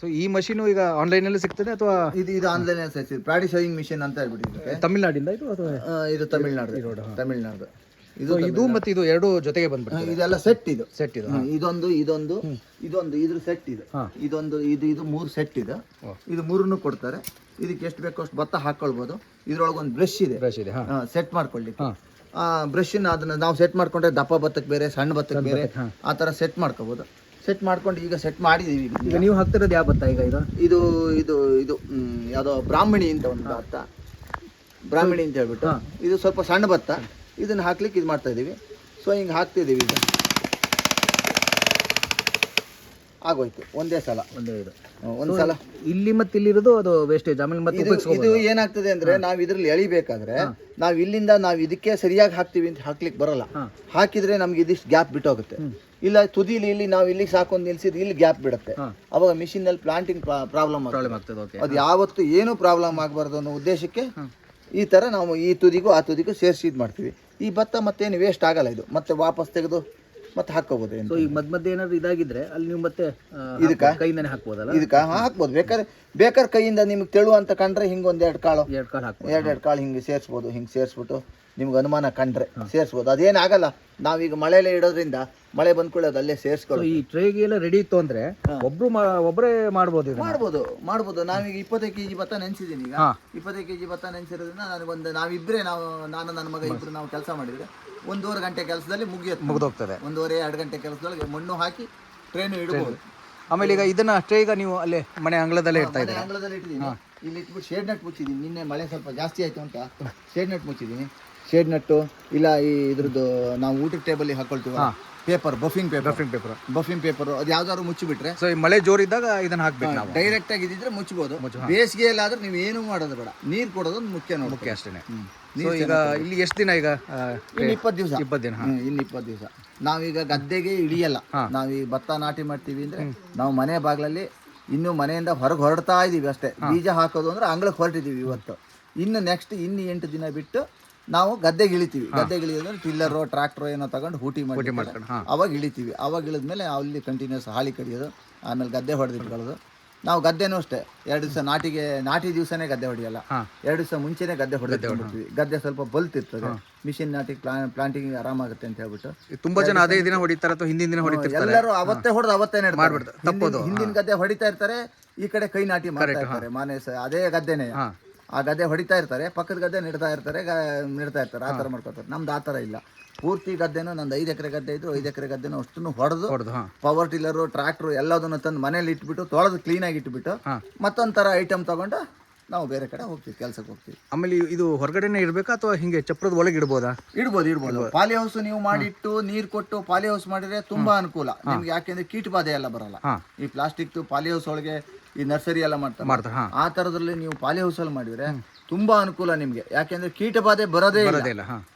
So ಈ machine ಈಗ ಆನ್ಲೈನಲ್ಲಿ ಸಿಗ್ತದೆ ಅಥವಾ ಇದು ಆನ್ಲೈನ್ ಸಿಗ್ತದೆ. ಪ್ಯಾಡಿ ಶೋಯಿಂಗ್ ಮಿಷಿನ್ ಅಂತ ಹೇಳ್ಬಿಟ್ಟಿದೆ. ತಮಿಳ್ನಾಡಿಂದ ಇದು ಅಥವಾ ಇದು ತಮಿಳ್ನಾಡು ಇದು ಮತ್ತೆ ಇದು ಎರಡು ಜೊತೆಗೆ ಬಂದ್ಬಿಟ್ಟು ಇದೆಲ್ಲ ಸೆಟ್ ಇದು ಇದೊಂದು ಇದೊಂದು ಇದ್ರ ಸೆಟ್ ಇದು 3 ಸೆಟ್ ಇದೆ. ಇದು 3 ಕೊಡ್ತಾರೆ. ಇದಕ್ಕೆ ಎಷ್ಟು ಬೇಕೋ ಅಷ್ಟು ಭತ್ತ ಹಾಕೊಳ್ಬಹುದು. ಇದ್ರೊಳಗೆ ಒಂದು ಬ್ರಷ್ ಇದೆ ಸೆಟ್ ಮಾಡ್ಕೊಳ್ಳಿಕ್ಕೆ. ಬ್ರಷ್ ಅದನ್ನ ನಾವು ಸೆಟ್ ಮಾಡ್ಕೊಂಡ್ರೆ ದಪ್ಪ ಭತ್ತಕ್ಕೆ ಬೇರೆ, ಸಣ್ಣ ಭತ್ತಕ್ಕೆ ಬೇರೆ, ಆ ತರ ಸೆಟ್ ಮಾಡ್ಕೋಬಹುದು. ಸೆಟ್ ಮಾಡ್ಕೊಂಡು ಈಗ ಸೆಟ್ ಮಾಡಿದೀವಿ. ಈಗ ನೀವು ಹಾಕ್ತಿರೋದು ಯಾವ ಭತ್ತ ಈಗ ಇದು ಇದು ಇದು ಯಾವ್ದೋ ಬ್ರಾಹ್ಮಣಿ ಅಂತ ಒಂದು ಭತ್ತ, ಬ್ರಾಹ್ಮಣಿ ಅಂತ ಹೇಳ್ಬಿಟ್ಟು ಇದು ಸ್ವಲ್ಪ ಸಣ್ಣ ಭತ್ತ. ಇದನ್ನ ಹಾಕ್ಲಿಕ್ಕೆ ಇದು ಮಾಡ್ತಾ ಇದೀವಿ. ಸೊ ಹಿಂಗೆ ಹಾಕ್ತಿದೀವಿ. ಈಗ ಆಗೋಯ್ತು ಒಂದೇ ಸಲ. ಒಂದ್ಸಲ ಇಲ್ಲಿ ಮತ್ತೆ ಇಲ್ಲಿರೋದು ಅದು ವೇಸ್ಟೇಜ್. ಆಮೇಲೆ ಮತ್ತೆ ಇದು ಏನಾಗ್ತದೆ ಅಂದ್ರೆ ನಾವು ಇದ್ರಲ್ಲಿ ಎಳಿಬೇಕಾದ್ರೆ ನಾವು ಇಲ್ಲಿಂದ ನಾವು ಇದಕ್ಕೆ ಸರಿಯಾಗಿ ಹಾಕ್ತಿವಿ ಅಂತ ಹಾಕ್ಲಿಕ್ಕೆ ಬರಲ್ಲ. ಹಾಕಿದ್ರೆ ನಮ್ಗೆ ಇದಿಷ್ಟು ಗ್ಯಾಪ್ ಬಿಟ್ಟೋಗುತ್ತೆ. ಇಲ್ಲ ತುದಿಲಿ ಇಲ್ಲಿ ನಾವು ಇಲ್ಲಿಗೆ ಸಾಕೊಂಡ್ ನಿಲ್ಸಿದ್ರೆ ಇಲ್ಲಿ ಗ್ಯಾಪ್ ಬಿಡುತ್ತೆ. ಅವಾಗ ಮಿಷಿನ್ ನಲ್ಲಿ ಪ್ಲಾಂಟಿಂಗ್ ಪ್ರಾಬ್ಲಮ್ ಆಗ್ತದೆ. ಅದು ಯಾವತ್ತು ಏನು ಪ್ರಾಬ್ಲಮ್ ಆಗಬಾರ್ದು ಅನ್ನೋ ಉದ್ದೇಶಕ್ಕೆ ಈ ತರ ನಾವು ಈ ತುದಿಗೂ ಆ ತುದಿಗೂ ಸೇರಿಸಿ ಇದು ಮಾಡ್ತೀವಿ. ಈ ಭತ್ತ ಮತ್ತೇನು ವೇಸ್ಟ್ ಆಗಲ್ಲ. ಇದು ಮತ್ತೆ ವಾಪಸ್ ತೆಗೆದು ಮತ್ತೆ ಹಾಕೋಬಹುದು. ಈಗ ಮಧ್ಯ ಏನಾದ್ರು ಇದಾಗಿದ್ರೆ ಅಲ್ಲಿ ನೀವು ಮತ್ತೆ ಇದಕ್ಕ ಕೈಯಿಂದಾನೆ ಹಾಕ್ಬೋದಲ್ಲ? ಇದಕ್ಕ ಹಾಕ್ಬೋದು. ಬೇಕಾದ್ರೆ ಕೈಯಿಂದ ನಿಮ್ಗೆ ತೆಳು ಅಂತ ಕಂಡ್ರೆ ಹಿಂಗೆ ಒಂದ್ ಎರಡು ಕಾಳು ಹಿಂಗೆ ಸೇರಿಸ್ಬೋದು. ಹಿಂಗೆ ಸೇರಿಸ್ಬಿಟ್ಟು ನಿಮ್ಗೆ ಅನುಮಾನ ಕಂಡ್ರೆ ಸೇರಿಸ್ಬೋದು. ಅದೇನಾಗಲ್ಲ. ನಾವೀಗ ಮಳೆಲೆ ಇಡೋದ್ರಿಂದ ಮಳೆ ಬಂದ್ಕೊಳ್ಳಿ ಅದು ಅಲ್ಲೇ ಸೇರಿಸ್ಕೊಳ್ಳಿ. ಈ ಟ್ರೇಗೆ ಎಲ್ಲ ರೆಡಿ ಇತ್ತು ಅಂದ್ರೆ ಒಬ್ಬರೇ ಮಾಡ್ಬೋದು. ನಾವೀಗ 25 kg ಭತ್ತ ನೆನ್ಸಿದ್ದೀನಿ. ಈಗ 25 kg ಭತ್ತ ನೆನ್ಸಿರೋದ್ರಿಂದ ನಾವಿಬ್ಬರೇ ನಾನು ನನ್ನ ಮಗ ಇಬ್ರು ನಾವು ಕೆಲಸ ಮಾಡಿದ್ರೆ 1.5 ಗಂಟೆ ಕೆಲಸದಲ್ಲಿ ಮುಗಿದೋಗ್ತದೆ. 1.5-2 ಗಂಟೆ ಕೆಲಸದೊಳಗೆ ಮಣ್ಣು ಹಾಕಿ ಟ್ರೇನು ಇಡಬಹುದು. ಆಮೇಲೆ ಈಗ ಇದನ್ನ ಅಷ್ಟೇ ಈಗ ನೀವು ಅಲ್ಲೇ ಮನೆ ಅಂಗಳದಲ್ಲೇ ಇಡ್ತಾ ಇದ್ದೀರಾ? ಅಂಗಳದಲ್ಲಿ ಇಟ್ಟಿದ್ದೀನಿ. ಇಲ್ಲಿ ಇಟ್ಬಿಟ್ಟು ಶೇಡ್ ನೆಟ್ ಮುಚ್ಚಿದ್ದೀನಿ. ನಿನ್ನೆ ಮಳೆ ಸ್ವಲ್ಪ ಜಾಸ್ತಿ ಆಯ್ತು ಅಂತ ಶೇಡ್ ನೆಟ್ ಮುಚ್ಚಿದ್ದೀನಿ. ಶೇಡ್ ನಟ್ಟು ಇಲ್ಲ ಈ ಇದ್ರದ್ದು ನಾವು ಊಟದ ಟೇಬಲ್ ಹಾಕೊಳ್ತೀವಿ ಪೇಪರ್, ಬಫಿಂಗ್ ಪೇಪರ್ ಅದು ಯಾವ್ದಾದ್ರು ಮುಚ್ಚಿಬಿಟ್ರೆ. ಸೊ ಈ ಮಳೆ ಜೋರಿದ್ದಾಗ ಇದನ್ನ ಹಾಕ್ಬೇಕು. ಡೈರೆಕ್ಟ್ ಆಗಿ ಇದ್ದಿದ್ರೆ ಮುಚ್ಚಬಹುದು. ಬೇಸಿಗೆಯಲ್ಲಿ ಆದ್ರೆ ನೀವು ಏನು ಮಾಡೋದು ಬೇಡ. ನೀರು ಕೊಡೋದು ಮುಖ್ಯ ಅಷ್ಟೇ. ಈಗ ಇಲ್ಲಿ ಎಷ್ಟು ದಿನ? ಈಗ 20 ದಿವಸ. ಇನ್ನು 20 ದಿವಸ. ನಾವೀಗ ಗದ್ದೆಗೆ ಇಳಿಯಲ್ಲ. ನಾವೀಗ ಭತ್ತ ನಾಟಿ ಮಾಡ್ತೀವಿ ಅಂದ್ರೆ ನಾವು ಮನೆ ಬಾಗ್ಲಲ್ಲಿ ಇನ್ನು ಮನೆಯಿಂದ ಹೊರಗೆ ಹೊರಡ್ತಾ ಇದೀವಿ ಅಷ್ಟೇ. ಬೀಜ ಹಾಕೋದು ಅಂದ್ರೆ ಅಂಗಳಕ್ಕೆ ಹೊರಟಿದೀವಿ ಇವತ್ತು. ಇನ್ನು ನೆಕ್ಸ್ಟ್ 8 ದಿನ ಬಿಟ್ಟು ನಾವು ಗದ್ದೆಗೆ ಇಳಿತೀವಿ. ಗದ್ದೆಗೆ ಇಳಿಯೋದ್ರೆ ಟಿಲ್ಲರು ಟ್ರಾಕ್ಟರ್ ಏನೋ ತಗೊಂಡು ಹೂಟಿ ಮಾಡ್ಕೊಂಡು ಅವಾಗ ಇಳಿತೀವಿ. ಅವಾಗ ಇಳಿದ್ಮೇಲೆ ಅಲ್ಲಿ ಕಂಟಿನ್ಯೂಸ್ ಹಾಳಿ ಕಡಿಯೋದು, ಆಮೇಲೆ ಗದ್ದೆ ಹೊಡೆದಿಟ್ಕೊಳ್ಳೋದು. ನಾವು ಗದ್ದೆನೂ ಅಷ್ಟೇ 2 ದಿವಸ ನಾಟಿ ದಿವಸನೇ ಗದ್ದೆ ಹೊಡೆಯಲ್ಲ. 2 ದಿವಸ ಮುಂಚೆನೆ ಗದ್ದೆ ಹೊಡೆದಿರ್ತೀವಿ. ಗದ್ದೆ ಸ್ವಲ್ಪ ಬಲ್ತಿರ್ತದೆ. ಮಿಷಿನ್ ನಾಟಿ ಪ್ಲಾಂಟಿಂಗ್ ಆರಾಮಾಗುತ್ತೆ ಅಂತ ಹೇಳ್ಬಿಟ್ಟು ತುಂಬಾ ಜನ ಅದೇ ದಿನ ಹೊಡಿತಾರೆ ಅಥವಾ ಹಿಂದಿನ ದಿನ ಹೊಡಿತಾರೆ. ಎಲ್ಲರೂ ಅವತ್ತೇ ಹೊಡೆದು ಅವತ್ತೇ ಹಿಂದಿನ ಗದ್ದೆ ಹೊಡಿತಾ ಇರ್ತಾರೆ. ಈ ಕಡೆ ಕೈ ನಾಟಿ ಮಾಡ್ತಾ ಇರ್ತಾರೆ. ಅದೇ ಗದ್ದೆನೇ ಆ ಗದ್ದೆ ಹೊಡಿತಾ ಇರ್ತಾರೆ. ಪಕ್ಕದ ಗದ್ದೆ ನೆಡ್ತಾ ಇರ್ತಾರೆ. ಆ ಥರ ಮಾಡ್ಕೊತಾರೆ. ನಮ್ದು ಆ ಥರ ಇಲ್ಲ. ಪೂರ್ತಿ ಗದ್ದೆನೂ ನಂದು 5 ಎಕರೆ ಗದ್ದೆ ಇದ್ದು 5 ಎಕರೆ ಗದ್ದೆನೂ ಅಷ್ಟನ್ನು ಹೊಡೆದು ಪವರ್ ಟಿಲ್ಲರು ಟ್ರಾಕ್ಟರ್ ಎಲ್ಲದನ್ನು ತಂದು ಮನೇಲಿ ಇಟ್ಬಿಟ್ಟು ತೊಳೆದು ಕ್ಲೀನಾಗಿ ಇಟ್ಬಿಟ್ಟು ಮತ್ತೊಂಥರ ಐಟಮ್ ತಗೊಂಡು ನಾವು ಬೇರೆ ಕಡೆ ಹೋಗ್ತೀವಿ, ಕೆಲಸಕ್ಕೆ ಹೋಗ್ತೀವಿ. ಆಮೇಲೆ ಇದು ಹೊರಗಡೆನೇ ಇಡಬೇಕಾ ಅಥವಾ ಹಿಂಗೆ ಚಪ್ರದ ಒಳಗೆ ಇಡ್ಬೋದಾ? ಇಡ್ಬೋದು. ಪಾಲಿ ಹೌಸ್ ನೀವು ಮಾಡಿಟ್ಟು ನೀರು ಕೊಟ್ಟು ಪಾಲಿ ಹೌಸ್ ಮಾಡಿದ್ರೆ ತುಂಬಾ ಅನುಕೂಲ ನಿಮ್ಗೆ. ಯಾಕೆಂದ್ರೆ ಕೀಟ ಬಾಧೆ ಎಲ್ಲ ಬರಲ್ಲ. ಈ ಪ್ಲಾಸ್ಟಿಕ್ ಪಾಲಿ ಹೌಸ್ ಒಳಗೆ ಈ ನರ್ಸರಿ ಎಲ್ಲ ಮಾಡ್ತಾರೆ. ಆ ತರದಲ್ಲಿ ನೀವು ಪಾಲಿ ಹೌಸ್ ಅಲ್ಲಿ ಮಾಡಿದ್ರೆ ತುಂಬಾ ಅನುಕೂಲ ನಿಮ್ಗೆ. ಯಾಕೆಂದ್ರೆ ಕೀಟ ಬಾಧೆ ಬರೋದೇ ಇಲ್ಲ.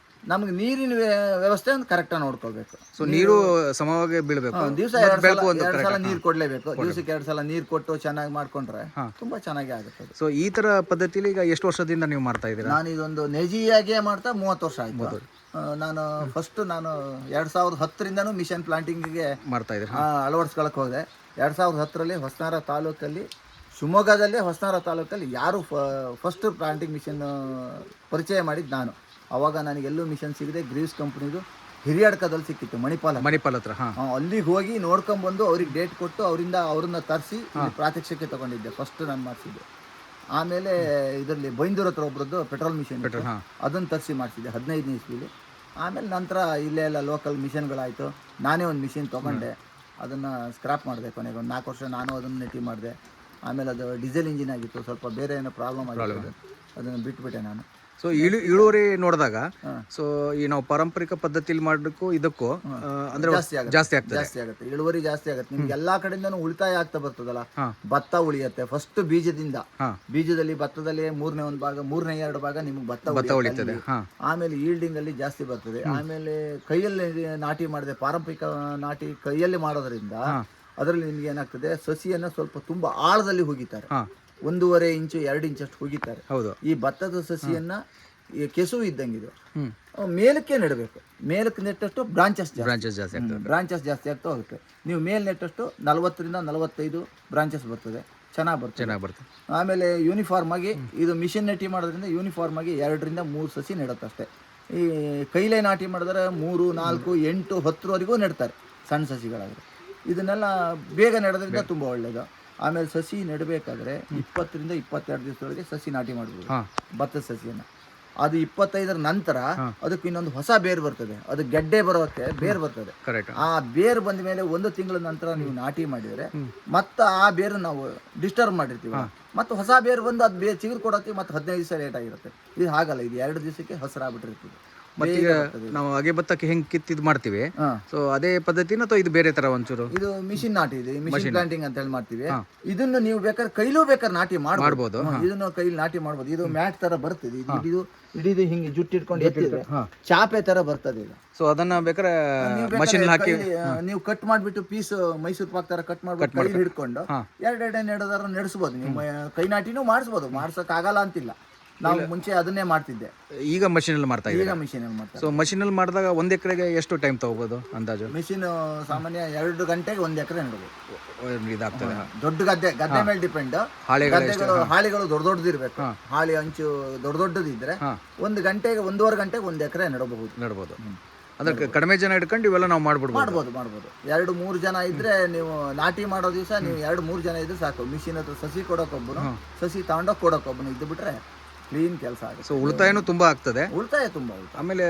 ನಮ್ಗೆ ನೀರಿನ ವ್ಯವಸ್ಥೆ ಒಂದು ಕರೆಕ್ಟ್ ಆಗಿ ನೋಡ್ಕೊಳ್ಬೇಕು. ಸೊ ನೀರು ಸಮವಾಗಿ ಬೀಳಬೇಕು. ದಿವಸ 2 ಸಲ ನೀರು ಕೊಡ್ಲೇಬೇಕು. ದಿವಸಕ್ಕೆ 2 ಸಲ ನೀರು ಕೊಟ್ಟು ಚೆನ್ನಾಗಿ ಮಾಡ್ಕೊಂಡ್ರೆ ತುಂಬಾ ಚೆನ್ನಾಗಿ ಆಗುತ್ತೆ. ಸೊ ಈ ತರ ಪದ್ಧತಿಲಿ ಈಗ ಎಷ್ಟು ವರ್ಷದಿಂದ ನೀವು ಮಾಡ್ತಾ ಇದ್ದೀರಾ? ನಾನು ಇದೊಂದು ನೇಜಿಯಾಗೆ ಮಾಡ್ತಾ 30 ವರ್ಷ ಆಯ್ತು. ನಾನು 2010ರಿಂದನೂ ಮಿಷನ್ ಪ್ಲಾಂಟಿಂಗ್ಗೆ ಮಾಡ್ತಾ ಇದ್ದೀನಿ. ಅಳವಡಿಸ್ಕೊಳಕ್ ಹೋದೆ. 2010ರಲ್ಲಿ ಹೊಸನಗರ ತಾಲೂಕಲ್ಲಿ, ಶಿವಮೊಗ್ಗದಲ್ಲಿ ಹೊಸನಗರ ತಾಲೂಕಲ್ಲಿ ಯಾರು ಫಸ್ಟ್ ಪ್ಲಾಂಟಿಂಗ್ ಮಿಷನ್ ಪರಿಚಯ ಮಾಡಿದ್ದು ನಾನು. ಅವಾಗ ನನಗೆ ಎಲ್ಲೂ ಮಿಷನ್ ಸಿಗದೆ ಗ್ರೀವ್ಸ್ ಕಂಪ್ನಿದು ಹಿರಿಯಡ್ಕದಲ್ಲಿ ಸಿಕ್ಕಿತ್ತು, ಮಣಿಪಾಲ್ ಹತ್ರ. ಅಲ್ಲಿಗೆ ಹೋಗಿ ನೋಡ್ಕೊಂಡ್ಬಂದು ಅವ್ರಿಗೆ ಡೇಟ್ ಕೊಟ್ಟು ಅವ್ರನ್ನ ತರಿಸಿ ಪ್ರಾತ್ಯಕ್ಷಿಕೆ ತಗೊಂಡಿದ್ದೆ. ಫಸ್ಟ್ ನಾನು ಮಾಡಿಸಿದ್ದೆ. ಆಮೇಲೆ ಇದರಲ್ಲಿ ಬೈಂದೂರ್ ಹತ್ರ ಒಬ್ರದ್ದು ಪೆಟ್ರೋಲ್ ಮಿಷನ್ ಅದನ್ನು ತರಿಸಿ ಮಾಡಿಸಿದ್ದೆ 15ನೇ ಇಸ್ವಿಲಿ. ಆಮೇಲೆ ನಂತರ ಇಲ್ಲೇ ಎಲ್ಲ ಲೋಕಲ್ ಮಿಷನ್ಗಳಾಯಿತು. ನಾನೇ ಒಂದು ಮಿಷಿನ್ ತೊಗೊಂಡೆ. ಅದನ್ನು ಸ್ಕ್ರಾಪ್ ಮಾಡಿದೆ. ಕೊನೆಗೆ ಒಂದು 4 ವರ್ಷ ನಾನು ಅದನ್ನು ನೆಟ್ಟಿ ಮಾಡಿದೆ. ಆಮೇಲೆ ಅದು ಡೀಸೆಲ್ ಇಂಜಿನ್ ಆಗಿತ್ತು. ಸ್ವಲ್ಪ ಬೇರೆ ಏನೋ ಪ್ರಾಬ್ಲಮ್ ಆಗಿತ್ತು. ಅದನ್ನು ಬಿಟ್ಬಿಟ್ಟೆ ನಾನು. ಸೊ ಇಳುವರಿ ನೋಡಿದಾಗ ಸೊ ಈ ನಾವು ಪಾರಂಪರಿಕ ಪದ್ಧತಿಯಲ್ಲಿ ಮಾಡಬೇಕು ಇದಕ್ಕೂ ಅಂದ್ರೆ ಜಾಸ್ತಿ ಆಗುತ್ತೆ. ಇಳುವರಿ ಜಾಸ್ತಿ ಆಗುತ್ತೆ. ನಿಮ್ಗೆ ಎಲ್ಲಾ ಕಡೆಯಿಂದನೂ ಉಳಿತಾಯ ಆಗ್ತಾ ಬರ್ತದಲ್ಲ. ಭತ್ತ ಉಳಿಯುತ್ತೆ. ಫಸ್ಟ್ ಬೀಜದಲ್ಲಿ ಭತ್ತದಲ್ಲಿ 3ನೇ 1 ಭಾಗ 3ನೇ 2 ಭಾಗ ನಿಮ್ಗೆ ಭತ್ತ ಉಳಿಯುತ್ತದೆ. ಆಮೇಲೆ ಈಲ್ಡಿಂಗ್ ಅಲ್ಲಿ ಜಾಸ್ತಿ ಬರ್ತದೆ. ಆಮೇಲೆ ಕೈಯಲ್ಲಿ ನಾಟಿ ಮಾಡಿದೆ. ಪಾರಂಪರಿಕ ನಾಟಿ ಕೈಯಲ್ಲಿ ಮಾಡೋದ್ರಿಂದ ಅದರಲ್ಲಿ ನಿಮ್ಗೆ ಏನಾಗ್ತದೆ, ಸಸಿಯನ್ನ ಸ್ವಲ್ಪ ತುಂಬಾ ಆಳದಲ್ಲಿ ಹೋಗಿತಾರೆ. 1.5 ಇಂಚು 2 ಇಂಚ್ ಅಷ್ಟು ಹೋಗಿದ್ದಾರೆ. ಈ ಭತ್ತದ ಸಸಿಯನ್ನ ಕೆಸುವು ಇದ್ದಂಗಿದೆ. ಮೇಲಕ್ಕೆ ನೆಡಬೇಕು. ಮೇಲಕ್ಕೆ ನೆಟ್ಟಷ್ಟು ಬ್ರಾಂಚಸ್ ಜಾಸ್ತಿ ಆಗ್ತದೆ. ಬ್ರಾಂಚಸ್ ಜಾಸ್ತಿ ಆಗ್ತಾ ಹೋಗುತ್ತೆ. ನೀವು ಮೇಲ್ ನೆಟ್ಟಷ್ಟು 40ರಿಂದ 45 ಬ್ರಾಂಚಸ್ ಬರ್ತದೆ, ಚೆನ್ನಾಗಿ ಬರ್ತದೆ. ಆಮೇಲೆ ಯೂನಿಫಾರ್ಮ್ ಆಗಿ ಇದು ಮಿಷಿನ್ ನಾಟಿ ಮಾಡೋದ್ರಿಂದ ಯೂನಿಫಾರ್ಮ್ ಆಗಿ 2ರಿಂದ 3 ಸಸಿ ನೆಡುತ್ತಷ್ಟೇ. ಈ ಕೈಲೇ ನಾಟಿ ಮಾಡಿದ್ರೆ 3, 4, 8, 10ವರೆಗೂ ನೆಡ್ತಾರೆ ಸಣ್ಣ ಸಸಿಗಳಾದರೆ. ಇದನ್ನೆಲ್ಲ ಬೇಗ ನೆಡೋದ್ರಿಂದ ತುಂಬ ಒಳ್ಳೆಯದು. ಆಮೇಲೆ ಸಸಿ ನೆಡಬೇಕಾದ್ರೆ 20ರಿಂದ 22 ದಿವಸದೊಳಗೆ ಸಸಿ ನಾಟಿ ಮಾಡ್ಬೋದು ಭತ್ತದ ಸಸಿಯನ್ನು. ಅದು 25ರ ನಂತರ ಅದಕ್ಕೆ ಇನ್ನೊಂದು ಹೊಸ ಬೇರು ಬರ್ತದೆ, ಅದು ಗೆಡ್ಡೆ ಬರೋಕ್ಕೆ ಬೇರು ಬರ್ತದೆ. ಆ ಬೇರು ಬಂದ ಮೇಲೆ 1 ತಿಂಗಳ ನಂತರ ನೀವು ನಾಟಿ ಮಾಡಿದರೆ ಮತ್ತೆ ಆ ಬೇರು ನಾವು ಡಿಸ್ಟರ್ಬ್ ಮಾಡಿರ್ತೀವಿ, ಮತ್ತೆ ಹೊಸ ಬೇರು ಬಂದು ಅದು ಬೇರು ಚಿಗುರು ಕೊಡೋಕ್ಕೆ ಮತ್ತೆ 15 ದಿವಸ ಲೇಟ್ ಆಗಿರುತ್ತೆ. ಇದು ಹಾಗಲ್ಲ, ಇದು 2 ದಿವಸಕ್ಕೆ ಹಸಿರಾಗ್ಬಿಟ್ಟಿರ್ತದೆ. ಮತ್ತೀಗ ನಾವು ಅಗೆ ಭತ್ತಕ್ಕೆ ಹೆಂಗ್ ಕಿತ್ತಿದ್ ಮಾಡ್ತೀವಿ, ಸೊ ಅದೇ ಪದ್ಧತಿನ ಅಥವಾ ಇದು ಬೇರೆ ತರ ಒಂಚೂರು? ಇದು ಮಿಷಿನ್ ನಾಟಿ ಇದೆ, ಮಿಷಿನ್ ಪ್ಲಾಂಟಿಂಗ್ ಅಂತ ಹೇಳಿ ಮಾಡ್ತೀವಿ. ಇದನ್ನು ನೀವು ಬೇಕಾದ್ರೆ ಕೈಲೂ ಬೇಕಾದ್ರೆ ನಾಟಿ ಮಾಡ್ಬೋದು. ಇದನ್ನು ಕೈಲಿ ನಾಟಿ ಮಾಡ್ಬೋದು. ಇದು ಮ್ಯಾಟ್ ತರ ಬರ್ತದೆ. ಇದು ಹಿಂಗೆ ಜುಟ್ಟು ಇಟ್ಕೊಂಡು ಎತ್ತಿದ್ರೆ ಚಾಪೆ ತರ ಬರ್ತದೆ ಇದು. ಸೊ ಅದನ್ನ ಬೇಕಾದ್ರೆ ಮಷಿನ್ ಹಾಕಿ ನೀವು ಕಟ್ ಮಾಡ್ಬಿಟ್ಟು ಪೀಸ್ ಮೈಸೂರು ಪಾಕ್ ತರ ಕಟ್ ಮಾಡ್ಬಿಟ್ಟು ಕೈಲಿ ಹಿಡ್ಕೊಂಡು 2 ನೆಡೋದಾರ ನಡೆಸ್ಬೋದು. ನೀವು ಕೈ ನಾಟಿನೂ ಮಾಡಿಸ್ಬೋದು, ಮಾಡ್ಸಕ್ ಆಗಲ್ಲ ಅಂತಿಲ್ಲ. ನಾವು ಮುಂಚೆ ಅದನ್ನೇ ಮಾಡ್ತಿದ್ದೆ, ಈಗ ಮಷಿನ್ ಅಲ್ಲಿ ಮಾಡ್ತಾ ಇದ್ದೀವಿ. ಈಗ ಮಿಷಿನ್ ಅಲ್ಲಿ ಮಾಡ್ತಾರೆ. ಸೊ ಮಷಿನ್ ಅಲ್ಲಿ ಮಾಡಿದಾಗ 1 ಎಕರೆಗೆ ಎಷ್ಟು ಟೈಮ್ ತಗೋಬಹುದು ಅಂದಾಜು? ಮಿಷಿನ್ ಸಾಮಾನ್ಯ 2 ಗಂಟೆಗೆ 1 ಎಕರೆ ನೆಡಬಹುದು. ಇದಾಗ್ತದೆ. ದೊಡ್ಡ ಗದ್ದೆ ಮೇಲೆ ಡಿಪೆಂಡ್. ಹಾಳಿಗಳು ದೊಡ್ಡದಿರ್ಬೇಕು. ಹಾಳಿ ಅಂಚು ದೊಡ್ಡದಿದ್ರೆ 1 ಗಂಟೆಗೆ 1.5 ಗಂಟೆಗೆ 1 ಎಕರೆ ನೆಡಬಹುದು. ಅಂದ್ರೆ ಕಡಿಮೆ ಜನ ಇಟ್ಕೊಂಡು ಇವೆಲ್ಲ ನಾವು ಮಾಡ್ಬೋದು. 2-3 ಜನ ಇದ್ರೆ ನೀವು ನಾಟಿ ಮಾಡೋ ದಿವಸ ನೀವು 2-3 ಜನ ಇದ್ರೆ ಸಾಕು. ಮಿಷಿನ್ ಹತ್ರ ಸಸಿ ಕೊಡೋಕೊಬ್ಬನು, ಸಸಿ ತಗೊಂಡೋಗಿ ಕೊಡೋಕೊಬ್ಬನು ಇದ್ದು ಬಿಟ್ರೆ ಕ್ಲೀನ್ ಕೆಲಸ ಆಗುತ್ತೆ. ಸೊ ಉಳಿತಾಯನೂ ತುಂಬಾ ಆಗ್ತದೆ. ಉಳಿತಾಯ ತುಂಬಾ. ಆಮೇಲೆ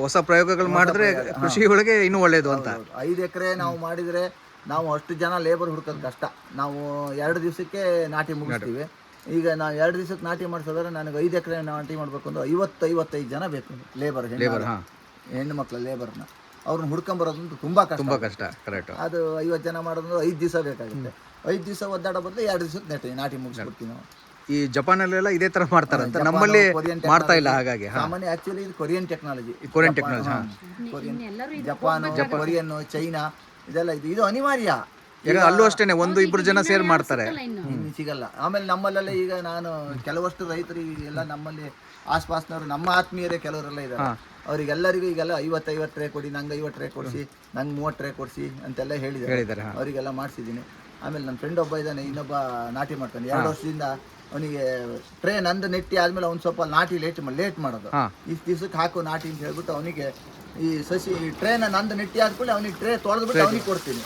ಹೊಸ ಪ್ರಯೋಗಗಳು ಮಾಡಿದ್ರೆ ಕೃಷಿ ಒಳಗೆ ಇನ್ನೂ ಒಳ್ಳೇದು ಅಂತ. 5 ಎಕರೆ ನಾವು ಮಾಡಿದ್ರೆ ನಾವು ಅಷ್ಟು ಜನ ಲೇಬರ್ ಹುಡ್ಕೋದು ಕಷ್ಟ. ನಾವು 2 ದಿವಸಕ್ಕೆ ನಾಟಿ ಮುಗಿಸ್ತೀವಿ. ಈಗ ನಾವು 2 ದಿವಸಕ್ಕೆ ನಾಟಿ ಮಾಡಿಸೋದ್ರೆ ನನಗೆ 5 ಎಕರೆ ನಾಟಿ ಮಾಡ್ಬೇಕು ಅಂದ್ರೆ 50-55 ಜನ ಬೇಕು ಲೇಬರ್, ಹೆಣ್ಣು ಮಕ್ಕಳ ಲೇಬರ್ನ. ಅವ್ರನ್ನ ಹುಡ್ಕೊಂಬರೋದಂತೂ ತುಂಬಾ ಕಷ್ಟ. ಕರೆಕ್ಟ್. ಅದು 50 ಜನ ಮಾಡೋದಂದ್ರೆ 5 ದಿವಸ ಬೇಕಾಗುತ್ತೆ. 5 ದಿವಸ ಒದ್ದಾಡೋ ಬದಲು 2 ದಿವಸಕ್ಕೆ ನಾಟಿ ಮುಗಿಸ್ಬಿಡ್ತೀವಿ ನಾವು. ಈ ಜಪಾನಲ್ಲೆಲ್ಲ ಇದೇ ತರ ಮಾಡ್ತಾರಂತ, ನಮ್ಮಲ್ಲಿ ಮಾಡ್ತಾ ಇಲ್ಲ. ಹಾಗಾಗಿ ಸಾಮಾನ್ಯ ಆಕ್ಚುಲಿ ಇದು Korean technology. Japan, Korean, China ಇದೆಲ್ಲ ಇದು ಅನಿವಾರ್ಯ. ಈಗ ಅಲ್ಲೂ ಅಷ್ಟೇನೆ 1-2 ಜನ ಸೇರ್ ಮಾಡ್ತಾರೆ, ಇನ್ನು ಸಿಗಲ್ಲ. ಆಮೇಲೆ ನಮ್ಮಲ್ಲೆಲ್ಲ ಈಗ ನಾನು ಕೆಲವಷ್ಟು ರೈತರಿಗೆ ಎಲ್ಲ ನಮ್ಮಲ್ಲಿ ಆಸ್ಪಾಸ್ನವರು ನಮ್ಮ ಆತ್ಮೀಯರೇ ಕೆಲವರೆಲ್ಲ ಇದ್ದಾರೆ. ಅವರಿಗೆಲ್ಲರಿಗೂ ಈಗೆಲ್ಲ 50 ಟ್ರೇ ಕೊಡಿ, ನಂಗೆ 50 ಟ್ರೇ ಕೊಡಿಸಿ, ನಂಗೆ 30 ಟ್ರೇ ಕೊಡಿಸಿ ಅಂತೆಲ್ಲ ಹೇಳಿದ್ದಾರೆ. ಅವರಿಗೆಲ್ಲ ಮಾಡಿಸಿದ್ದೀನಿ. ಆಮೇಲೆ ನನ್ನ ಫ್ರೆಂಡ್ ಒಬ್ಬ ಇದ್ದಾನೆ, ಇನ್ನೊಬ್ಬ ನಾಟಿ ಮಾಡ್ತಾನೆ. 2 ವರ್ಷದಿಂದ ಅವನಿಗೆ ಟ್ರೇ ನಂದು ನೆಟ್ಟಿ ಆದ್ಮೇಲೆ ಅವ್ನು ಸ್ವಲ್ಪ ನಾಟಿ ಲೇಟ್ ಮಾಡೋದು. ಇಷ್ಟು ದಿವ್ಸಕ್ಕೆ ಹಾಕು ನಾಟಿ ಅಂತ ಹೇಳ್ಬಿಟ್ಟು ಅವನಿಗೆ ಈ ಸಸಿ ಟ್ರೇನ ನಂದು ನೆಟ್ಟಿ ಆದ್ಮೇಲೆ ಅವನಿಗೆ ಟ್ರೇ ತೊಳೆದ್ಬಿಟ್ಟು ಅವನಿಗೆ ಕೊಡ್ತೀನಿ.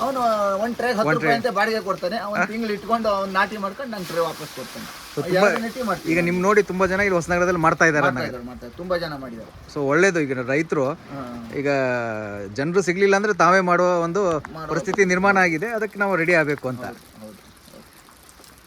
ಅವನು 1 ಟ್ರೇ 10 ರೂಪಾಯಿ ಅಂತ ಬಾಡಿಗೆ ಕೊಡ್ತಾನೆ. ಅವ್ನು ತಿಂಗಳು ಇಟ್ಕೊಂಡು ಅವ್ನು ನಾಟಿ ಮಾಡ್ಕೊಂಡು ನಂಗೆ ಟ್ರೇ ವಾಪಸ್ ಕೊಡ್ತಾನೆ. ಈಗ ನಿಮ್ ನೋಡಿ ತುಂಬಾ ಜನ ಇಲ್ಲಿ ಹೊಸನಗರದಲ್ಲಿ ಮಾಡ್ತಾ ಇದ್ದಾರೆ, ತುಂಬಾ ಜನ ಮಾಡಿದ್ದಾರೆ. ಸೊ ಒಳ್ಳೇದು. ಈಗ ರೈತರು ಈಗ ಜನರು ಸಿಗ್ಲಿಲ್ಲ ಅಂದ್ರೆ ತಾವೇ ಮಾಡುವ ಒಂದು ಪರಿಸ್ಥಿತಿ ನಿರ್ಮಾಣ ಆಗಿದೆ. ಅದಕ್ಕೆ ನಾವು ರೆಡಿ ಆಗಬೇಕು ಅಂತ.